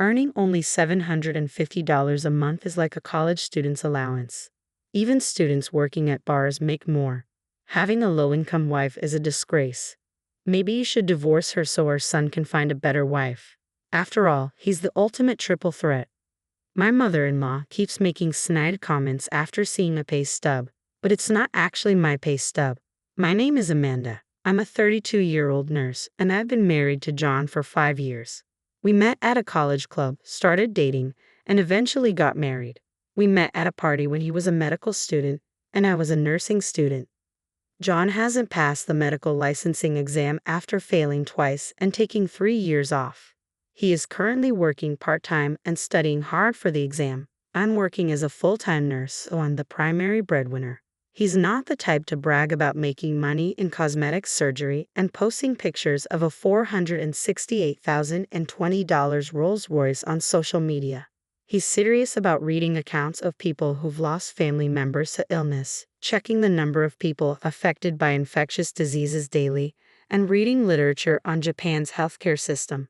Earning only $750 a month is like a college student's allowance. Even students working at bars make more. Having a low-income wife is a disgrace. Maybe you should divorce her so our son can find a better wife. After all, he's the ultimate triple threat. My mother-in-law keeps making snide comments after seeing a pay stub, but it's not actually my pay stub. My name is Amanda. I'm a 32-year-old nurse, and I've been married to John for 5 years. We met at a college club, started dating, and eventually got married. We met at a party when he was a medical student, and I was a nursing student. John hasn't passed the medical licensing exam after failing twice and taking 3 years off. He is currently working part-time and studying hard for the exam. I'm working as a full-time nurse, so I'm the primary breadwinner. He's not the type to brag about making money in cosmetic surgery and posting pictures of a $468,020 Rolls-Royce on social media. He's serious about reading accounts of people who've lost family members to illness, checking the number of people affected by infectious diseases daily, and reading literature on Japan's healthcare system.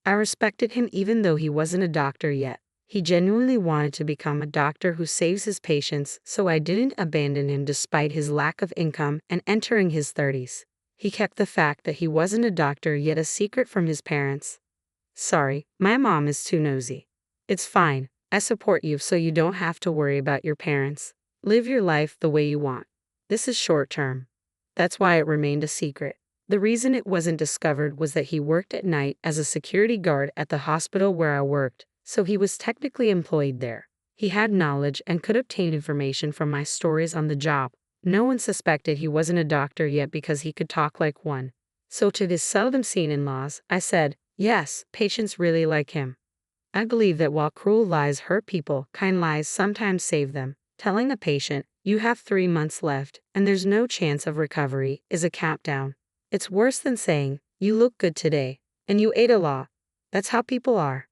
I respected him even though he wasn't a doctor yet. He genuinely wanted to become a doctor who saves his patients, so I didn't abandon him despite his lack of income and entering his 30s. He kept the fact that he wasn't a doctor yet a secret from his parents. Sorry, my mom is too nosy. It's fine. I support you so you don't have to worry about your parents. Live your life the way you want. This is short term. That's why it remained a secret. The reason it wasn't discovered was that he worked at night as a security guard at the hospital where I worked, so he was technically employed there. He had knowledge and could obtain information from my stories on the job. No one suspected he wasn't a doctor yet because he could talk like one. So to his seldom seen in-laws, I said, yes, patients really like him. I believe that while cruel lies hurt people, kind lies sometimes save them. Telling a patient, you have 3 months left and there's no chance of recovery, is a countdown. It's worse than saying, you look good today, and you ate a lot. That's how people are.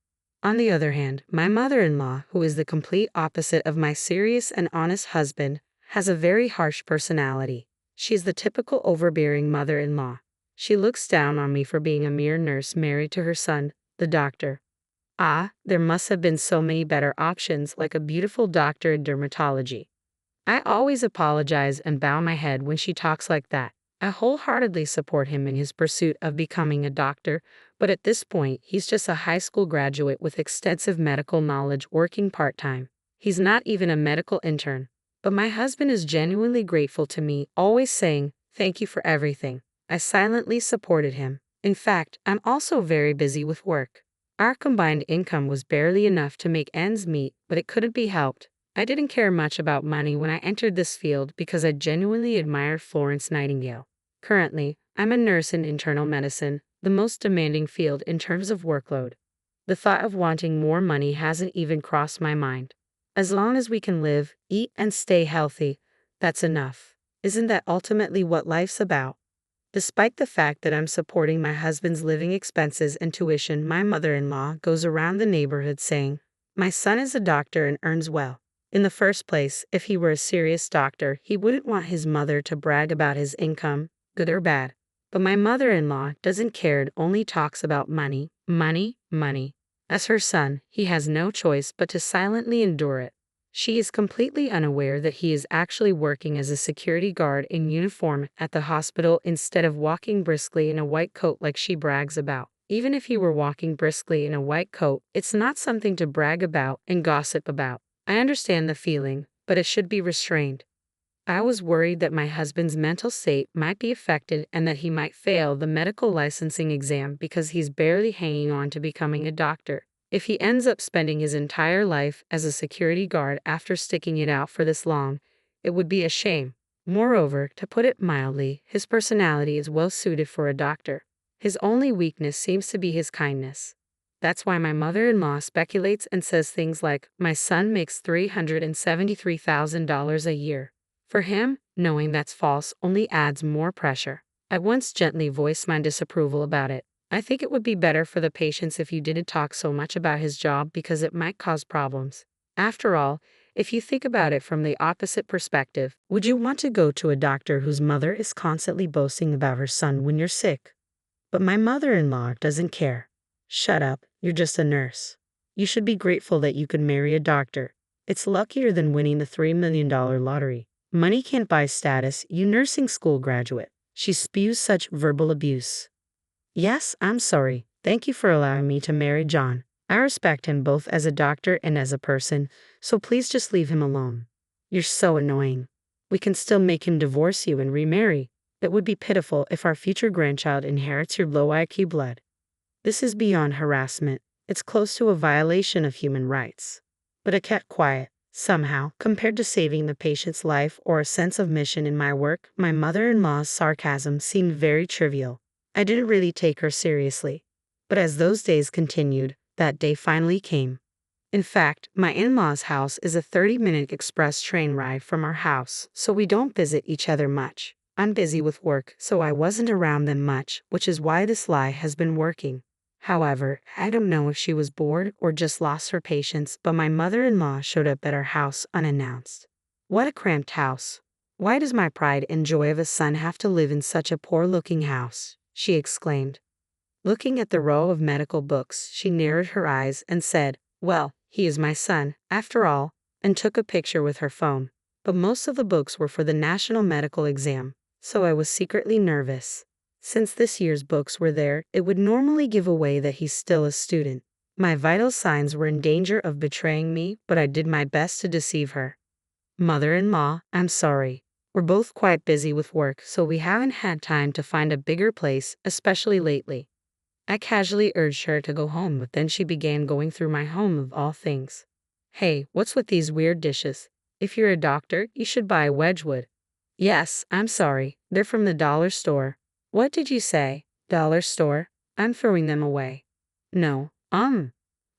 On the other hand, my mother-in-law, who is the complete opposite of my serious and honest husband, has a very harsh personality. She's the typical overbearing mother-in-law. She looks down on me for being a mere nurse married to her son, the doctor. There must have been so many better options, like a beautiful doctor in dermatology. I always apologize and bow my head when she talks like that. I wholeheartedly support him in his pursuit of becoming a doctor, but at this point, he's just a high school graduate with extensive medical knowledge working part-time. He's not even a medical intern. But my husband is genuinely grateful to me, always saying, thank you for everything. I silently supported him. In fact, I'm also very busy with work. Our combined income was barely enough to make ends meet, but it couldn't be helped. I didn't care much about money when I entered this field because I genuinely admired Florence Nightingale. Currently, I'm a nurse in internal medicine, the most demanding field in terms of workload. The thought of wanting more money hasn't even crossed my mind. As long as we can live, eat, and stay healthy, that's enough. Isn't that ultimately what life's about? Despite the fact that I'm supporting my husband's living expenses and tuition, my mother-in-law goes around the neighborhood saying, my son is a doctor and earns well. In the first place, if he were a serious doctor, he wouldn't want his mother to brag about his income, good or bad. But my mother-in-law doesn't care and only talks about money, money, money. As her son, he has no choice but to silently endure it. She is completely unaware that he is actually working as a security guard in uniform at the hospital instead of walking briskly in a white coat like she brags about. Even if he were walking briskly in a white coat, it's not something to brag about and gossip about. I understand the feeling, but it should be restrained. I was worried that my husband's mental state might be affected and that he might fail the medical licensing exam because he's barely hanging on to becoming a doctor. If he ends up spending his entire life as a security guard after sticking it out for this long, it would be a shame. Moreover, to put it mildly, his personality is well suited for a doctor. His only weakness seems to be his kindness. That's why my mother-in-law speculates and says things like, my son makes $373,000 a year. For him, knowing that's false only adds more pressure. I once gently voiced my disapproval about it. I think it would be better for the patients if you didn't talk so much about his job because it might cause problems. After all, if you think about it from the opposite perspective, would you want to go to a doctor whose mother is constantly boasting about her son when you're sick? But my mother-in-law doesn't care. Shut up You're just a nurse. You should be grateful that you could marry a doctor. It's luckier than winning the $3 million lottery. Money can't buy status, you nursing school graduate. She spews such verbal abuse. Yes, I'm sorry. Thank you for allowing me to marry John. I respect him both as a doctor and as a person, so please just leave him alone. You're so annoying. We can still make him divorce you and remarry. It would be pitiful if our future grandchild inherits your low IQ blood. This is beyond harassment. It's close to a violation of human rights. But I kept quiet. Somehow, compared to saving the patient's life or a sense of mission in my work, my mother-in-law's sarcasm seemed very trivial. I didn't really take her seriously. But as those days continued, that day finally came. In fact, my in-laws' house is a 30-minute express train ride from our house, so we don't visit each other much. I'm busy with work, so I wasn't around them much, which is why this lie has been working. However, I don't know if she was bored or just lost her patience, but my mother-in-law showed up at our house unannounced. What a cramped house. Why does my pride and joy of a son have to live in such a poor-looking house? She exclaimed. Looking at the row of medical books, she narrowed her eyes and said, "Well, he is my son, after all," and took a picture with her phone. But most of the books were for the national medical exam, so I was secretly nervous. Since this year's books were there, it would normally give away that he's still a student. My vital signs were in danger of betraying me, but I did my best to deceive her. Mother-in-law, I'm sorry. We're both quite busy with work, so we haven't had time to find a bigger place, especially lately. I casually urged her to go home, but then she began going through my home of all things. Hey, what's with these weird dishes? If you're a doctor, you should buy Wedgwood. Yes, I'm sorry. They're from the dollar store. What did you say? Dollar store? I'm throwing them away. No,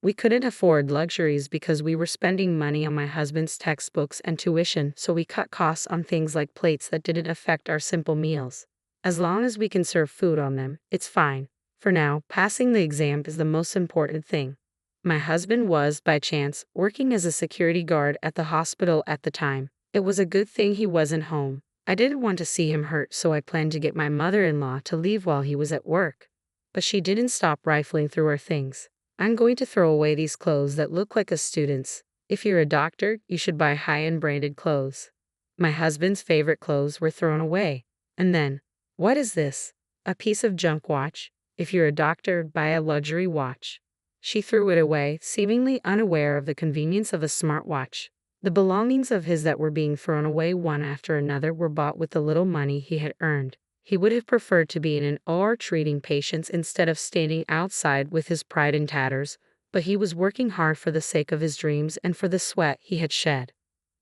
we couldn't afford luxuries because we were spending money on my husband's textbooks and tuition, so we cut costs on things like plates that didn't affect our simple meals. As long as we can serve food on them, it's fine. For now, passing the exam is the most important thing. My husband was, by chance, working as a security guard at the hospital at the time. It was a good thing he wasn't home. I didn't want to see him hurt, so I planned to get my mother-in-law to leave while he was at work. But she didn't stop rifling through our things. I'm going to throw away these clothes that look like a student's. If you're a doctor, you should buy high-end branded clothes. My husband's favorite clothes were thrown away. And then, what is this? A piece of junk watch? If you're a doctor, buy a luxury watch. She threw it away, seemingly unaware of the convenience of a smartwatch. The belongings of his that were being thrown away one after another were bought with the little money he had earned. He would have preferred to be in an OR treating patients instead of standing outside with his pride in tatters, but he was working hard for the sake of his dreams and for the sweat he had shed.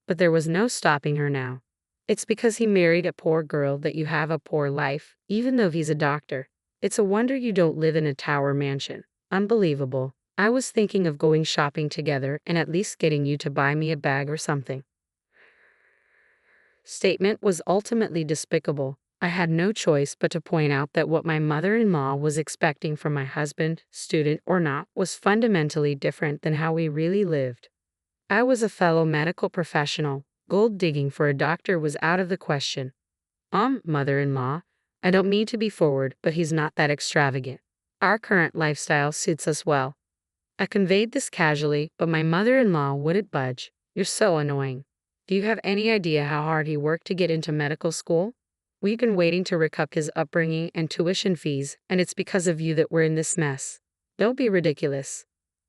But there was no stopping her now. It's because he married a poor girl that you have a poor life, even though he's a doctor. It's a wonder you don't live in a tower mansion. Unbelievable. I was thinking of going shopping together and at least getting you to buy me a bag or something. Statement was ultimately despicable. I had no choice but to point out that what my mother-in-law was expecting from my husband, student or not, was fundamentally different than how we really lived. I was a fellow medical professional. Gold digging for a doctor was out of the question. Mother-in-law, I don't mean to be forward, but he's not that extravagant. Our current lifestyle suits us well. I conveyed this casually, but my mother-in-law wouldn't budge. You're so annoying. Do you have any idea how hard he worked to get into medical school? We've been waiting to recoup his upbringing and tuition fees, and it's because of you that we're in this mess. Don't be ridiculous.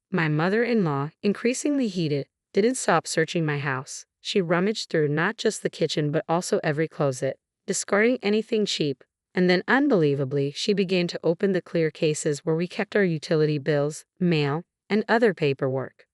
My mother-in-law, increasingly heated, didn't stop searching my house. She rummaged through not just the kitchen but also every closet, discarding anything cheap. And then, unbelievably, she began to open the clear cases where we kept our utility bills, mail, and other paperwork.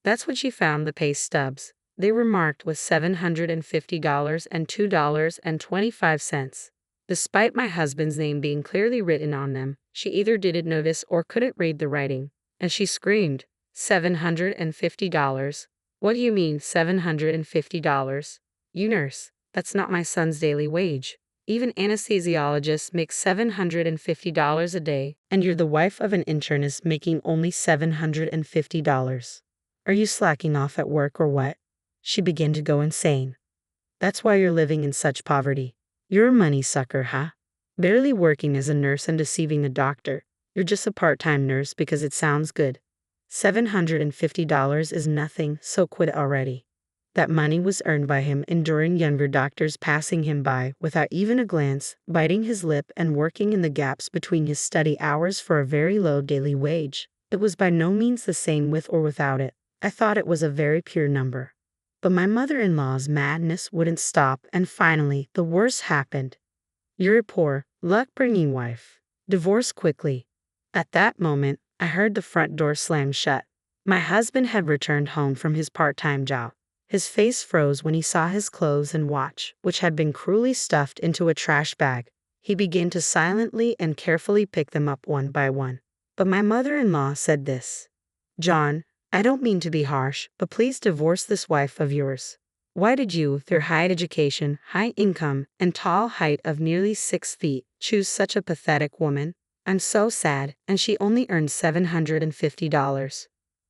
That's when she found the pay stubs. They were marked with $750 and $2.25. Despite my husband's name being clearly written on them, she either didn't notice or couldn't read the writing, and she screamed, $750? What do you mean, $750? You nurse, that's not my son's daily wage. Even anesthesiologists make $750 a day, and you're the wife of an internist making only $750. Are you slacking off at work or what? She began to go insane. That's why you're living in such poverty. You're a money sucker, huh? Barely working as a nurse and deceiving the doctor. You're just a part-time nurse because it sounds good. $750 is nothing, so quit already. That money was earned by him enduring younger doctors passing him by without even a glance, biting his lip and working in the gaps between his study hours for a very low daily wage. It was by no means the same with or without it. I thought it was a very pure number. But my mother-in-law's madness wouldn't stop, and finally, the worst happened. You're a poor, luck-bringing wife. Divorce quickly. At that moment, I heard the front door slam shut. My husband had returned home from his part-time job. His face froze when he saw his clothes and watch, which had been cruelly stuffed into a trash bag. He began to silently and carefully pick them up one by one. But my mother-in-law said this. John, I don't mean to be harsh, but please divorce this wife of yours. Why did you, with your high education, high income, and tall height of nearly 6 feet, choose such a pathetic woman? I'm so sad, and she only earned $750.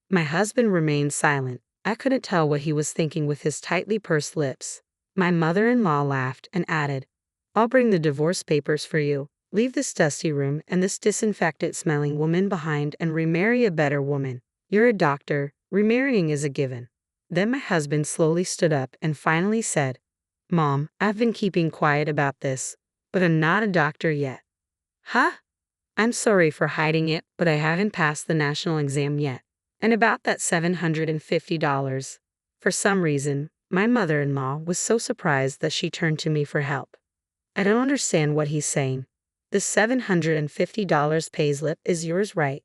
My husband remained silent. I couldn't tell what he was thinking with his tightly pursed lips. My mother-in-law laughed and added, I'll bring the divorce papers for you. Leave this dusty room and this disinfectant-smelling woman behind and remarry a better woman. You're a doctor. Remarrying is a given. Then my husband slowly stood up and finally said, Mom, I've been keeping quiet about this, but I'm not a doctor yet. Huh? I'm sorry for hiding it, but I haven't passed the national exam yet. And about that $750. For some reason, my mother-in-law was so surprised that she turned to me for help. I don't understand what he's saying. The $750 payslip is yours, right?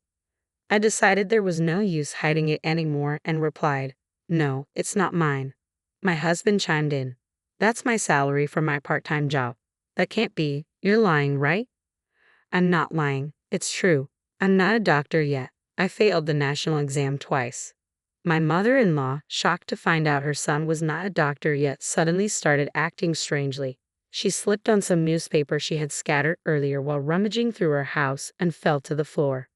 I decided there was no use hiding it anymore and replied, No, it's not mine. My husband chimed in. That's my salary for my part-time job. That can't be. You're lying, right? I'm not lying. It's true. I'm not a doctor yet. I failed the national exam twice. My mother-in-law, shocked to find out her son was not a doctor yet, suddenly started acting strangely. She slipped on some newspaper she had scattered earlier while rummaging through her house and fell to the floor.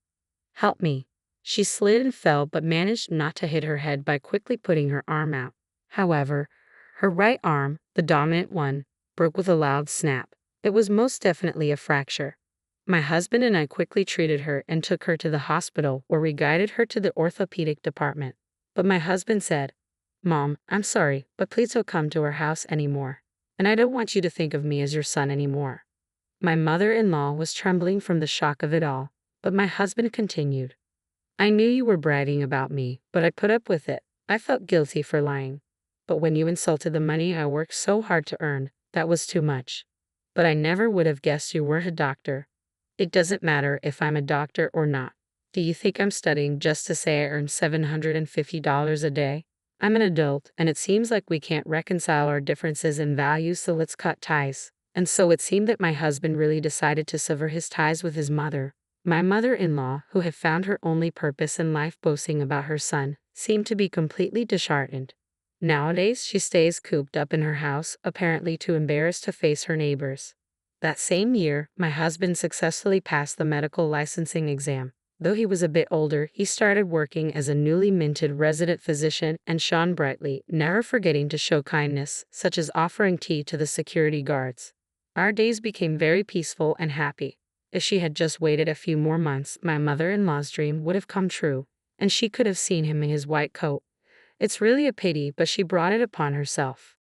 Help me. She slid and fell but managed not to hit her head by quickly putting her arm out. However, her right arm, the dominant one, broke with a loud snap. It was most definitely a fracture. My husband and I quickly treated her and took her to the hospital, where we guided her to the orthopedic department. But my husband said, Mom, I'm sorry, but please don't come to our house anymore. And I don't want you to think of me as your son anymore. My mother-in-law was trembling from the shock of it all, but my husband continued. I knew you were bragging about me, but I put up with it. I felt guilty for lying. But when you insulted the money I worked so hard to earn, that was too much. But I never would have guessed you weren't a doctor. It doesn't matter if I'm a doctor or not. Do you think I'm studying just to say I earn $750 a day? I'm an adult, and it seems like we can't reconcile our differences in values, so let's cut ties. And so it seemed that my husband really decided to sever his ties with his mother. My mother-in-law, who had found her only purpose in life boasting about her son, seemed to be completely disheartened. Nowadays, she stays cooped up in her house, apparently too embarrassed to face her neighbors. That same year, my husband successfully passed the medical licensing exam. Though he was a bit older, he started working as a newly minted resident physician and shone brightly, never forgetting to show kindness, such as offering tea to the security guards. Our days became very peaceful and happy. If she had just waited a few more months, my mother-in-law's dream would have come true, and she could have seen him in his white coat. It's really a pity, but she brought it upon herself.